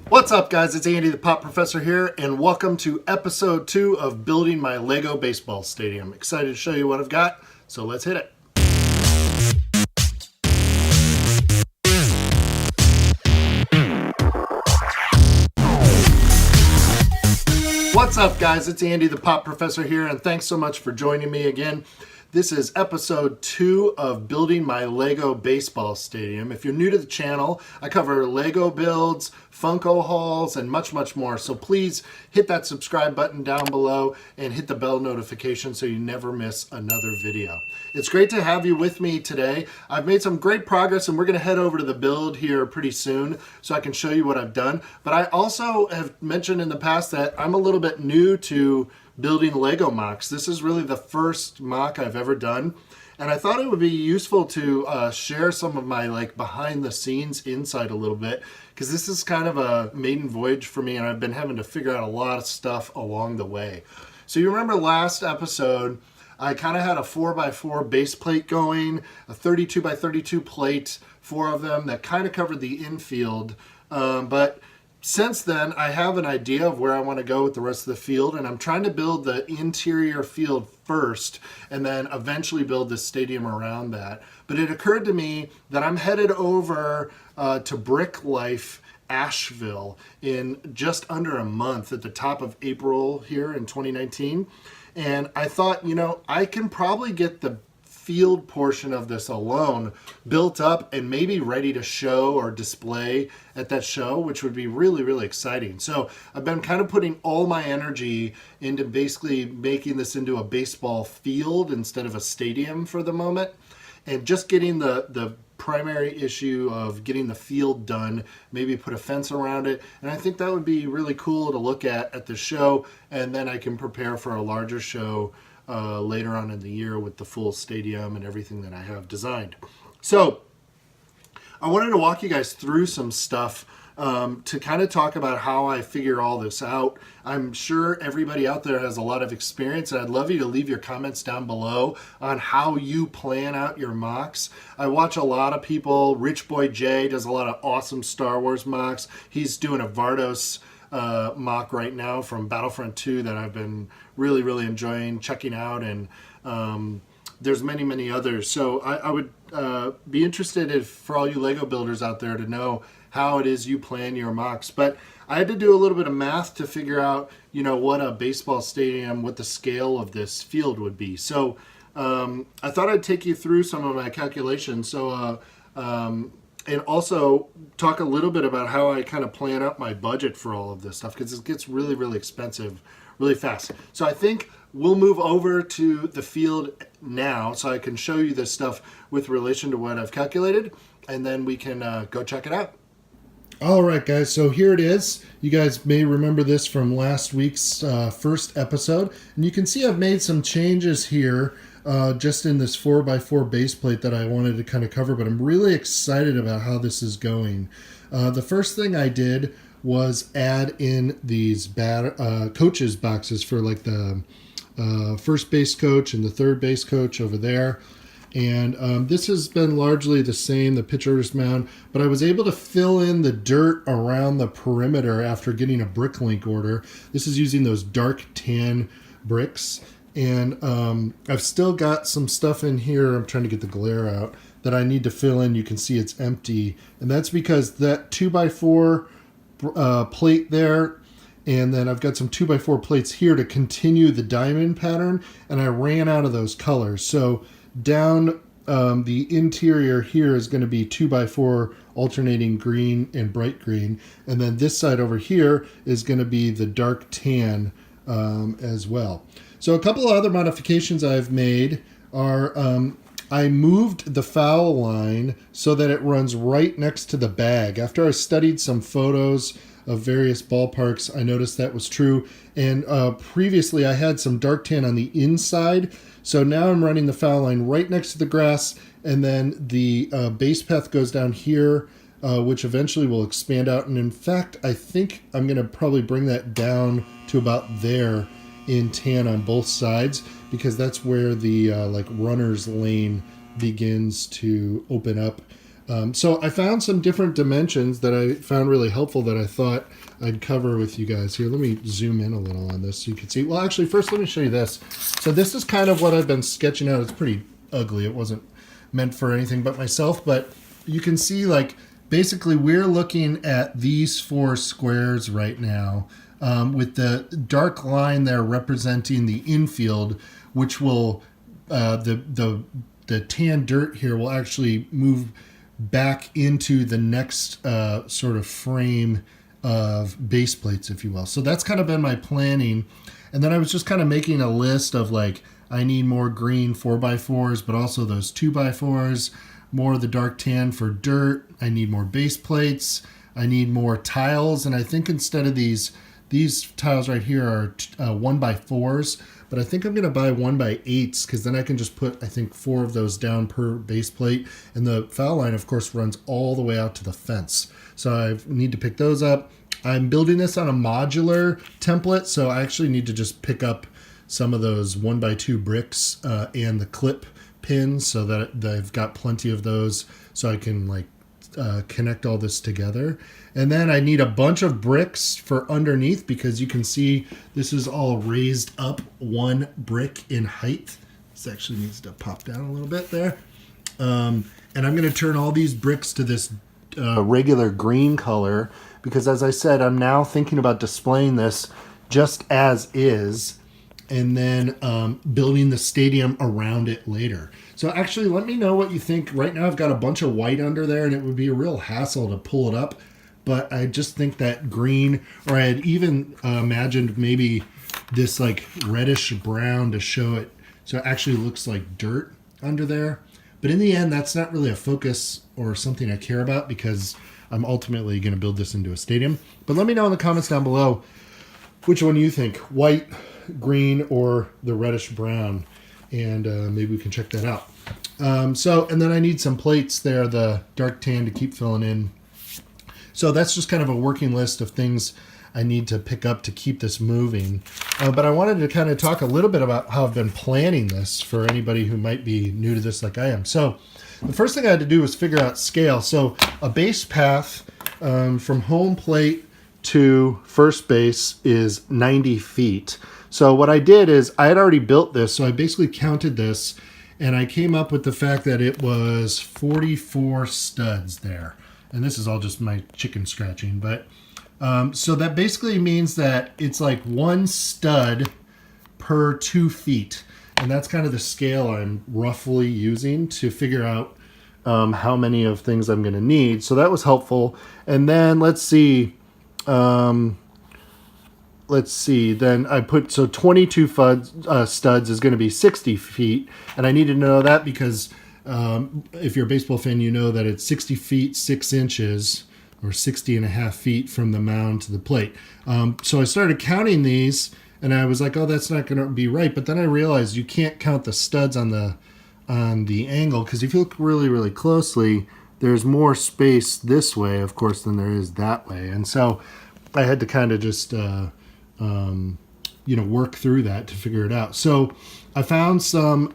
What's up, guys? It's Andy the Pop Professor here, and welcome to episode 2 of building my Lego baseball stadium. Excited to show you what I've got, so let's hit it. What's up, guys? It's Andy the Pop Professor here, and thanks so much for joining me again. This is episode 2 of building my Lego baseball stadium. If you're new to the channel, I cover Lego builds, Funko hauls, and much, much more. So please hit that subscribe button down below and hit the bell notification so you never miss another video. It's great to have you with me today. I've made some great progress, and we're going to head over to the build here pretty soon so I can show you what I've done. But I also have mentioned in the past that I'm a little bit new to building Lego MOCs. This is really the first MOC I've ever done, and I thought it would be useful to share some of my behind the scenes insight a little bit, because this is kind of a maiden voyage for me, and I've been having to figure out a lot of stuff along the way. So you remember last episode, I kind of had a 4x4 base plate going, a 32x32 plate, 4 of them that kind of covered the infield, but since then, I have an idea of where I want to go with the rest of the field, and I'm trying to build the interior field first and then eventually build the stadium around that. But it occurred to me that I'm headed over to Brick Life, Asheville in just under a month at the top of April here in 2019. And I thought, I can probably get the field portion of this alone built up and maybe ready to show or display at that show, which would be really, really exciting. So I've been kind of putting all my energy into basically making this into a baseball field instead of a stadium for the moment, and just getting the primary issue of getting the field done, maybe put a fence around it, and I think that would be really cool to look at the show, and then I can prepare for a larger show later on in the year with the full stadium and everything that I have designed. So I wanted to walk you guys through some stuff to kind of talk about how I figure all this out. I'm sure everybody out there has a lot of experience, and I'd love you to leave your comments down below on how you plan out your MOCs. I watch a lot of people. Rich Boy Jay does a lot of awesome Star Wars MOCs. He's doing a Vardos MOC right now from Battlefront 2 that I've been really, really enjoying checking out, and there's many, many others. So I would be interested for all you Lego builders out there to know how it is you plan your MOCs. But I had to do a little bit of math to figure out, what a baseball stadium, what the scale of this field would be. So I thought I'd take you through some of my calculations. So and also talk a little bit about how I kind of plan out my budget for all of this stuff, because it gets really, really expensive really fast. So I think we'll move over to the field now so I can show you this stuff with relation to what I've calculated, and then we can go check it out. All right, guys, so here it is. You guys may remember this from last week's first episode, and you can see I've made some changes here just in this 4x4 base plate that I wanted to kind of cover, but I'm really excited about how this is going. The first thing I did was add in these coaches boxes for the first base coach and the third base coach over there. And this has been largely the same, the pitcher's mound, but I was able to fill in the dirt around the perimeter after getting a BrickLink order. This is using those dark tan bricks. And I've still got some stuff in here, I'm trying to get the glare out, that I need to fill in. You can see it's empty. And that's because that 2x4 plate there, and then I've got some 2x4 plates here to continue the diamond pattern, and I ran out of those colors. So down the interior here is going to be 2x4 alternating green and bright green, and then this side over here is going to be the dark tan as well. So a couple of other modifications I've made are I moved the foul line so that it runs right next to the bag. After I studied some photos of various ballparks, I noticed that was true. And previously I had some dark tan on the inside, so now I'm running the foul line right next to the grass, and then the base path goes down here, which eventually will expand out. And in fact, I think I'm going to probably bring that down to about there in tan on both sides, because that's where the runner's lane begins to open up So I found some different dimensions that I found really helpful that I thought I'd cover with you guys here. Let me zoom in a little on this so you can see. Well, actually, first let me show you this. So this is kind of what I've been sketching out. It's pretty ugly. It wasn't meant for anything but myself, but you can see like basically we're looking at these 4 squares right now with the dark line there representing the infield, which will, the tan dirt here will actually move back into the next sort of frame of base plates, if you will. So that's kind of been my planning. And then I was just kind of making a list of like, I need more green 4x4s, but also those 2x4s, more of the dark tan for dirt. I need more base plates. I need more tiles. And I think instead of these tiles right here are 1x4s, but I think I'm going to buy 1x8s because then I can just put, I think, 4 of those down per base plate. And the foul line, of course, runs all the way out to the fence. So I need to pick those up. I'm building this on a modular template, so I actually need to just pick up some of those 1x2 bricks and the clip pins so that I've got plenty of those so I can like connect all this together. And then I need a bunch of bricks for underneath because you can see this is all raised up 1 brick in height. This actually needs to pop down a little bit there. And I'm going to turn all these bricks to this regular green color because, as I said, I'm now thinking about displaying this just as is and then building the stadium around it later. So actually, let me know what you think. Right now I've got a bunch of white under there and it would be a real hassle to pull it up. But I just think that green, or I had even imagined maybe this like reddish brown to show it so it actually looks like dirt under there. But in the end, that's not really a focus or something I care about because I'm ultimately going to build this into a stadium. But let me know in the comments down below which one you think, white, green, or the reddish brown. And maybe we can check that out. And then I need some plates there, the dark tan to keep filling in. So that's just kind of a working list of things I need to pick up to keep this moving. But I wanted to kind of talk a little bit about how I've been planning this for anybody who might be new to this like I am. So the first thing I had to do was figure out scale. So a base path from home plate to first base is 90 feet. So what I did is I had already built this. So I basically counted this and I came up with the fact that it was 44 studs there. And this is all just my chicken scratching. But so that basically means that it's like 1 stud per 2 feet. And that's kind of the scale I'm roughly using to figure out how many of things I'm going to need. So that was helpful. And then let's see. Then I put, so 22 studs is going to be 60 feet. And I needed to know that because if you're a baseball fan, you know that it's 60 feet, 6 inches, or 60 and a half feet from the mound to the plate. So I started counting these and I was like, oh, that's not going to be right. But then I realized you can't count the studs on the angle because if you look really, really closely, there's more space this way, of course, than there is that way. And so I had to kind of just, work through that to figure it out. So I found some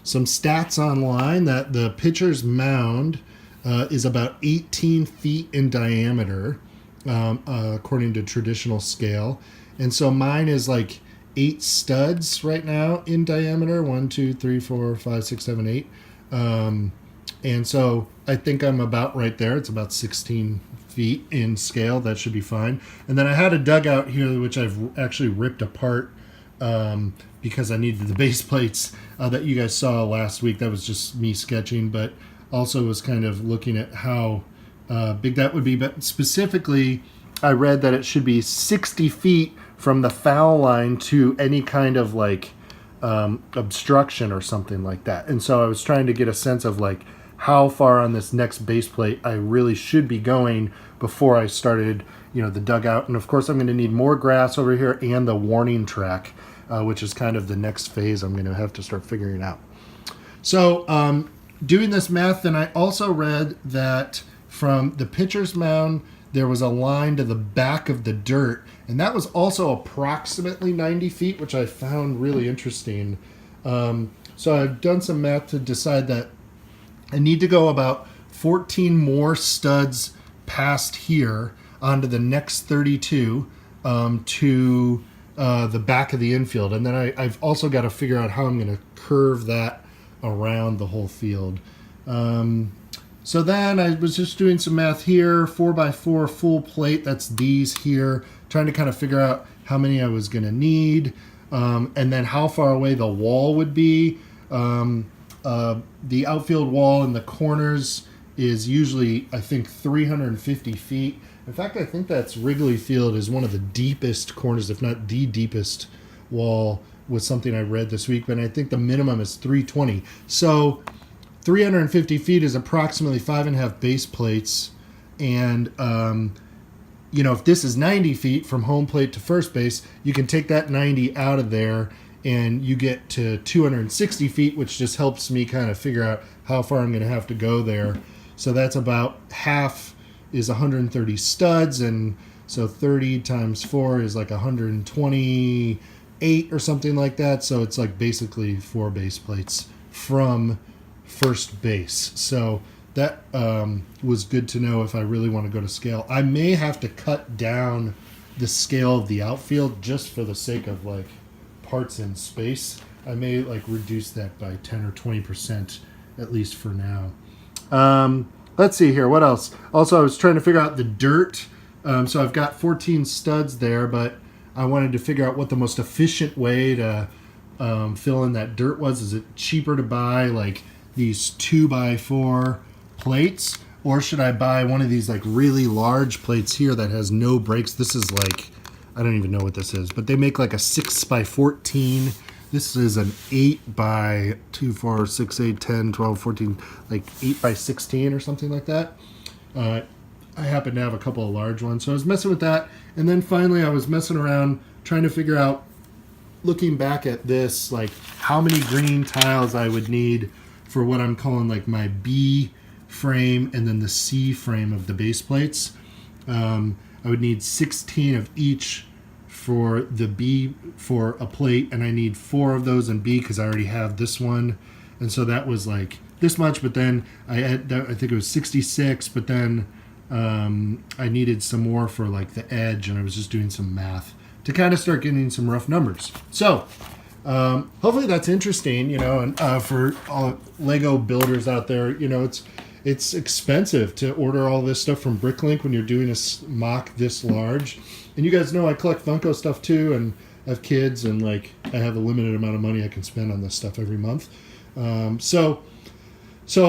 stats online that the pitcher's mound is about 18 feet in diameter, according to traditional scale. And so mine is like 8 studs right now in diameter. 1, 2, 3, 4, 5, 6, 7, 8. And so I think I'm about right there. It's about 16 feet in scale. That should be fine. And then I had a dugout here, which I've actually ripped apart because I needed the base plates that you guys saw last week. That was just me sketching, but also was kind of looking at how big that would be. But specifically, I read that it should be 60 feet from the foul line to any kind of like obstruction or something like that. And so I was trying to get a sense of like how far on this next base plate I really should be going before I started, the dugout. And of course, I'm going to need more grass over here and the warning track, which is kind of the next phase I'm going to have to start figuring out. So doing this math, then I also read that from the pitcher's mound, there was a line to the back of the dirt, and that was also approximately 90 feet, which I found really interesting. So I've done some math to decide that I need to go about 14 more studs past here onto the next 32 to the back of the infield. And then I've also got to figure out how I'm going to curve that around the whole field. So then I was just doing some math here, 4x4 full plate, that's these here, trying to kind of figure out how many I was going to need, and then how far away the wall would be. The outfield wall in the corners is usually, I think, 350 feet. In fact, I think that's Wrigley Field is one of the deepest corners, if not the deepest wall, was something I read this week, but I think the minimum is 320. So 350 feet is approximately 5.5 base plates. And, if this is 90 feet from home plate to first base, you can take that 90 out of there and you get to 260 feet, which just helps me kind of figure out how far I'm going to have to go there. So that's about half is 130 studs, and so 30 times 4 is like 128 or something like that. So it's like basically 4 base plates from first base. So that was good to know if I really want to go to scale. I may have to cut down the scale of the outfield just for the sake of like parts in space. I may like reduce that by 10 or 20% at least for now. Let's see here. What else? Also, I was trying to figure out the dirt. So I've got 14 studs there, but I wanted to figure out what the most efficient way to fill in that dirt was. Is it cheaper to buy like these 2x4 plates, or should I buy one of these like really large plates here that has no breaks? This is like, I don't even know what this is, but they make like a 6x14. This is an 8x2, 4, 6, 8, 10, 12, 14, like 8x16 or something like that. I happen to have a couple of large ones, so I was messing with that. And then finally I was messing around trying to figure out, looking back at this, like how many green tiles I would need for what I'm calling like my B frame and then the C frame of the base plates. I would need 16 of each for the B for a plate, and I need 4 of those in B because I already have this one, and so that was like this much. But then I think it was 66, but then I needed some more for like the edge, and I was just doing some math to kind of start getting some rough numbers. So hopefully that's interesting, and for all Lego builders out there, it's expensive to order all this stuff from Bricklink when you're doing a MOC this large. And you guys know I collect Funko stuff too, and I have kids, and like I have a limited amount of money I can spend on this stuff every month. So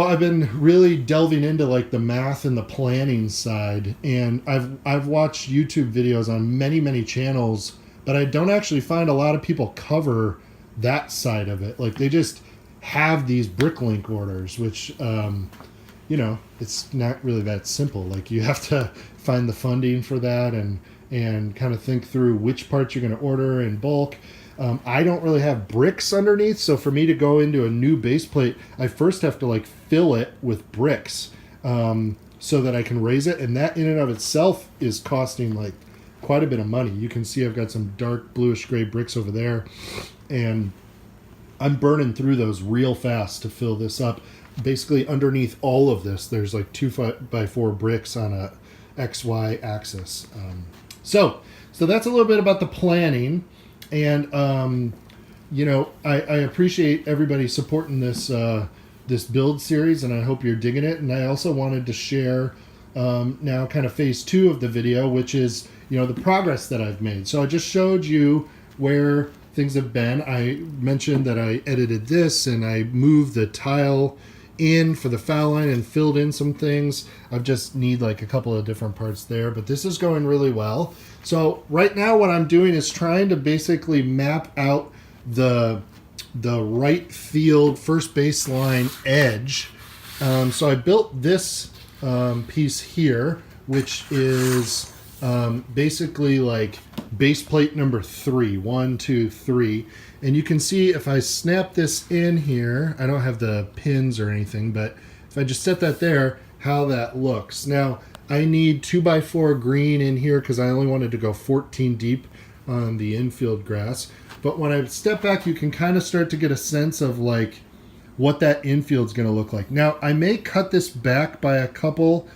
I've been really delving into like the math and the planning side, and I've watched YouTube videos on many channels, but I don't actually find a lot of people cover that side of it. Like they just have these Bricklink orders, which it's not really that simple. Like you have to find the funding for that and kind of think through which parts you're going to order in bulk. I don't really have bricks underneath, so for me to go into a new base plate, I first have to like fill it with bricks so that I can raise it, and that in and of itself is costing like quite a bit of money. You can see I've got some dark bluish gray bricks over there, and I'm burning through those real fast to fill this up. Basically underneath all of this, there's like 2x4 bricks on a XY axis. So that's a little bit about the planning, and I appreciate everybody supporting this this build series, and I hope you're digging it. And I also wanted to share now kind of phase 2 of the video, which is the progress that I've made. So I just showed you where things have been. I mentioned that I edited this and I moved the tile in for the foul line and filled in some things. I just need like a couple of different parts there, but this is going really well. So right now what I'm doing is trying to basically map out the right field first baseline edge. So I built this piece here, which is basically like base plate number 3, 1, 2, 3. And you can see if I snap this in here, I don't have the pins or anything, but if I just set that there, how that looks. Now, I need 2x4 green in here because I only wanted to go 14 deep on the infield grass. But when I step back, you can kind of start to get a sense of like what that infield's going to look like. Now, I may cut this back by a couple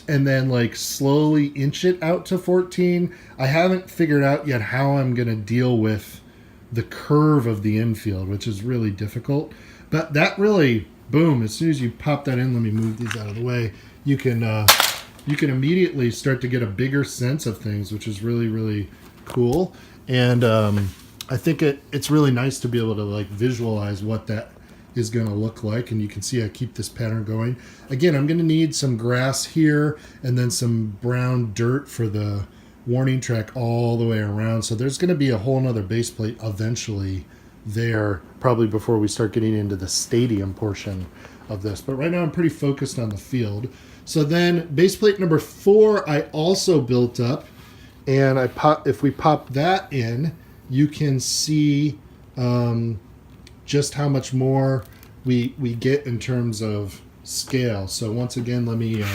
and then like slowly inch it out to 14. I haven't figured out yet how I'm going to deal with the curve of the infield, which is really difficult. But that really, boom, as soon as you pop that in, let me move these out of the way, you can immediately start to get a bigger sense of things, which is really, really cool. And I think it's really nice to be able to like visualize what that is going to look like. And you can see I keep this pattern going. Again, I'm going to need some grass here and then some brown dirt for the warning track all the way around. So there's going to be a whole nother base plate eventually there, probably before we start getting into the stadium portion of this. But right now I'm pretty focused on the field. So then base plate number 4, I also built up, and if we pop that in, you can see just how much more we get in terms of scale. So once again, let me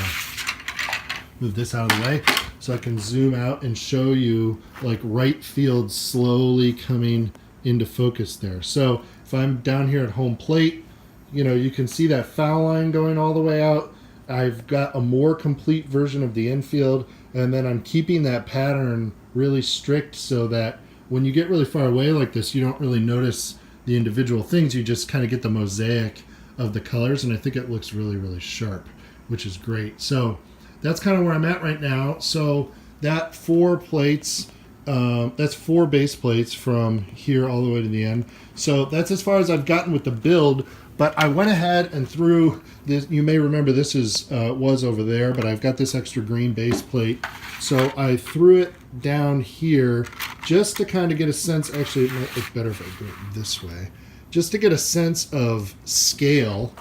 move this out of the way so I can zoom out and show you like right field slowly coming into focus there. So if I'm down here at home plate, you can see that foul line going all the way out. I've got a more complete version of the infield, and then I'm keeping that pattern really strict so that when you get really far away like this, you don't really notice the individual things. You just kind of get the mosaic of the colors, and I think it looks really, really sharp, which is great. So that's kind of where I'm at right now. So that 4 plates, that's 4 base plates from here all the way to the end. So that's as far as I've gotten with the build. But I went ahead and threw this. You may remember this was over there, but I've got this extra green base plate. So I threw it down here just to kind of get a sense. Actually, it might look better if I do it this way. Just to get a sense of scale.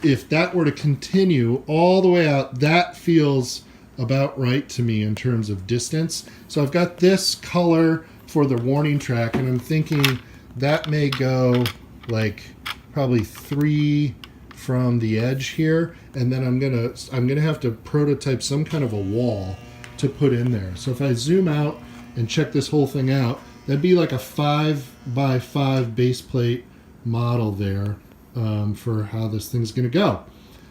If that were to continue all the way out, that feels about right to me in terms of distance. So I've got this color for the warning track, and I'm thinking that may go like probably 3 from the edge here, and then I'm gonna have to prototype some kind of a wall to put in there. So if I zoom out and check this whole thing out, that'd be like a 5x5 base plate model there for how this thing's gonna go.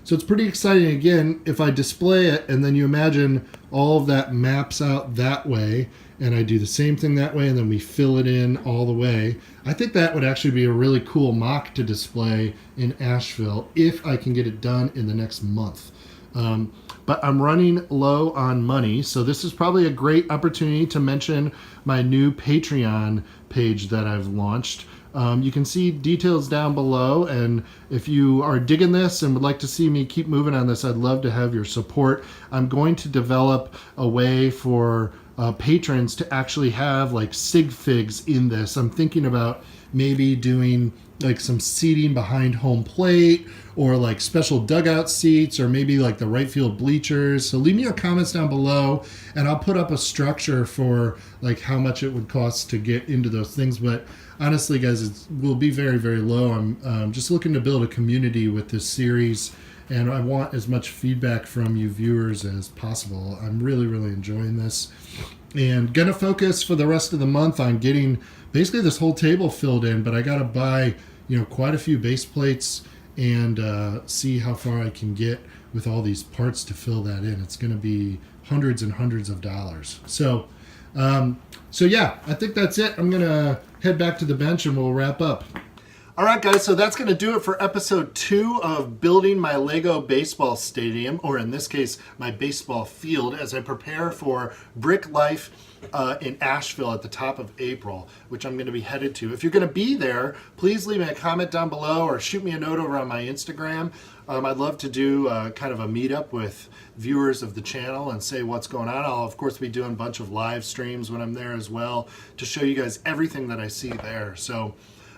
So it's pretty exciting. Again, if I display it and then you imagine all of that maps out that way, and I do the same thing that way, and then we fill it in all the way, I think that would actually be a really cool mock to display in Asheville if I can get it done in the next month. But I'm running low on money, so this is probably a great opportunity to mention my new Patreon page that I've launched. You can see details down below, and if you are digging this and would like to see me keep moving on this, I'd love to have your support. I'm going to develop a way for patrons to actually have like sig figs in this. I'm thinking about maybe doing like some seating behind home plate, or like special dugout seats, or maybe like the right field bleachers. So leave me your comments down below, and I'll put up a structure for like how much it would cost to get into those things. But honestly, guys, it will be very, very low. I'm just looking to build a community with this series, and I want as much feedback from you viewers as possible. I'm really, really enjoying this, and gonna focus for the rest of the month on getting basically this whole table filled in. But I gotta buy, quite a few base plates and see how far I can get with all these parts to fill that in. It's gonna be hundreds and hundreds of dollars. So yeah, I think that's it. I'm gonna head back to the bench and we'll wrap up. All right, guys, so that's going to do it for episode 2 of building my Lego baseball stadium, or in this case, my baseball field, as I prepare for Brick Life in Asheville at the top of April, which I'm going to be headed to. If you're going to be there, please leave me a comment down below or shoot me a note over on my Instagram. I'd love to do kind of a meetup with viewers of the channel and say what's going on. I'll, of course, be doing a bunch of live streams when I'm there as well to show you guys everything that I see there. So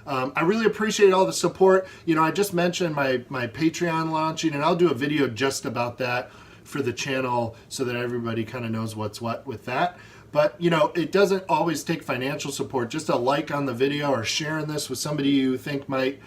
I really appreciate all the support. I just mentioned my Patreon launching, and I'll do a video just about that for the channel so that everybody kind of knows what's what with that. But, it doesn't always take financial support. Just a like on the video or sharing this with somebody you think might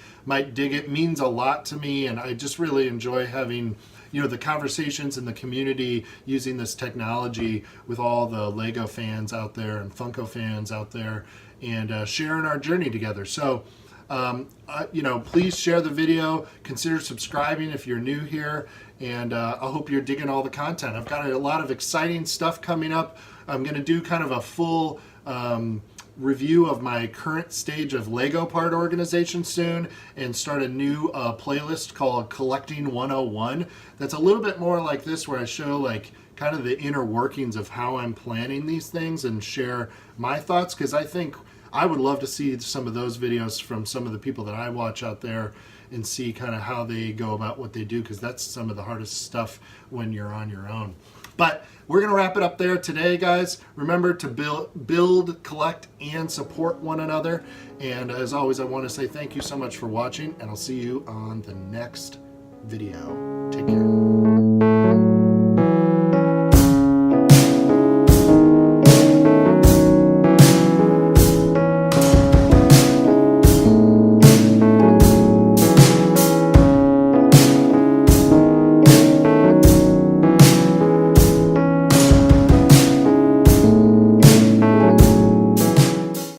dig it means a lot to me, and I just really enjoy having the conversations in the community using this technology with all the Lego fans out there and Funko fans out there, and sharing our journey together. So Please share the video. Consider subscribing if you're new here. And I hope you're digging all the content. I've got a lot of exciting stuff coming up. I'm going to do kind of a full review of my current stage of Lego part organization soon, and start a new playlist called Collecting 101. That's a little bit more like this, where I show like kind of the inner workings of how I'm planning these things and share my thoughts, because I think I would love to see some of those videos from some of the people that I watch out there and see kind of how they go about what they do, because that's some of the hardest stuff when you're on your own. But we're going to wrap it up there today, guys. Remember to build, collect, and support one another. And as always, I want to say thank you so much for watching, and I'll see you on the next video. Take care.